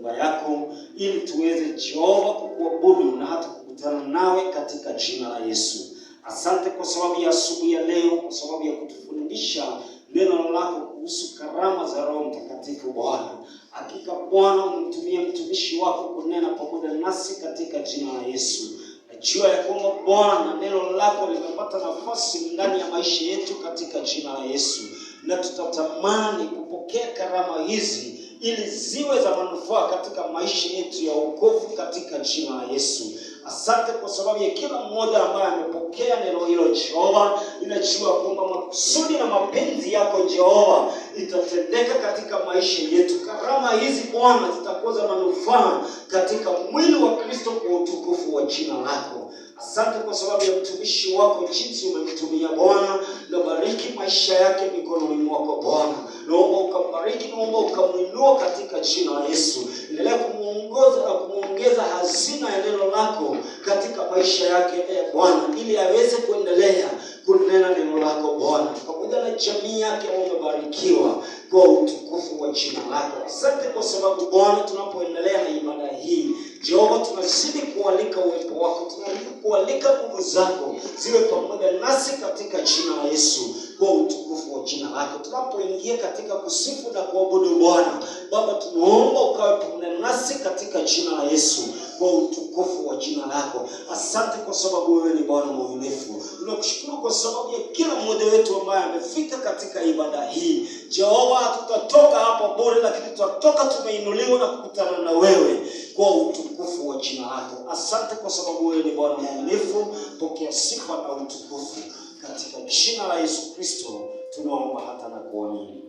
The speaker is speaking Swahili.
nyumba yako, ili tuweze Jehova kukuabudu na hata kukutana nawe katika jina la Yesu. Asante kwa sababu ya asubuhi ya leo, kwa sababu ya kutufundisha neno lako kuhusu karama za Roho Mtakatifu Bwana. Hakika Bwana umtumie mtumishi wako kunena pamoja nasi katika jina la Yesu. Najua ya kwamba Bwana neno lako limepata nafasi ndani ya maisha yetu katika jina la Yesu. Na tutatamani kupokea karama hizi ili ziwe za manufaa katika maisha yetu ya wokovu katika jina la Yesu. Asante kwa sababu ya kila mmoja ambaye amepokea neno hilo Jehova. Ninajua kwamba makusudi na mapenzi yako Jehova itatendeka katika maisha yetu. Karama hizi Bwana zitakuwa za manufaa katika mwili wa Kristo kwa utukufu wa jina lako. Asante kwa sababu ya mtumishi wako jinsi umemtumia Bwana. Na bariki maisha yake mikononi mwako Bwana. Naomba ukambariki, naomba ukamuinua katika jina la Yesu. Endelea kumuongoza na kumuongeza hazina ya neno lako katika maisha yake Bwana, ili aweze kuendelea kunena neno lako Bwana. Pamoja na jamii yake wamebarikiwa kwa utukufu wa jina lako. Asante kwa sababu Bwana, tunapoendelea na ibada hii Jehova, tunazidi kualika uwepo wako, tunazidi kualika nguvu zako ziwe pamoja nasi katika jina la Yesu, kwa utukufu wa jina lako. Tunapoingia katika kusifu na kuabudu Bwana, Baba, tunaomba ukawe pamoja nasi katika jina la Yesu, kwa utukufu wa jina lako. Asante kwa sababu wewe ni Bwana mwaminifu. Tunakushukuru kwa sababu ya kila mmoja wetu ambaye amefika katika ibada hii. Jehova, tutatoka hapa bure, lakini tutatoka tumeinuliwa na kukutana na wewe kwa utukufu wa jina lako. Asante kwa sababu wewe ni Bwana mwaminifu. Pokea sifa na utukufu katika jina la Yesu Kristo tunaomba hata na kuamini.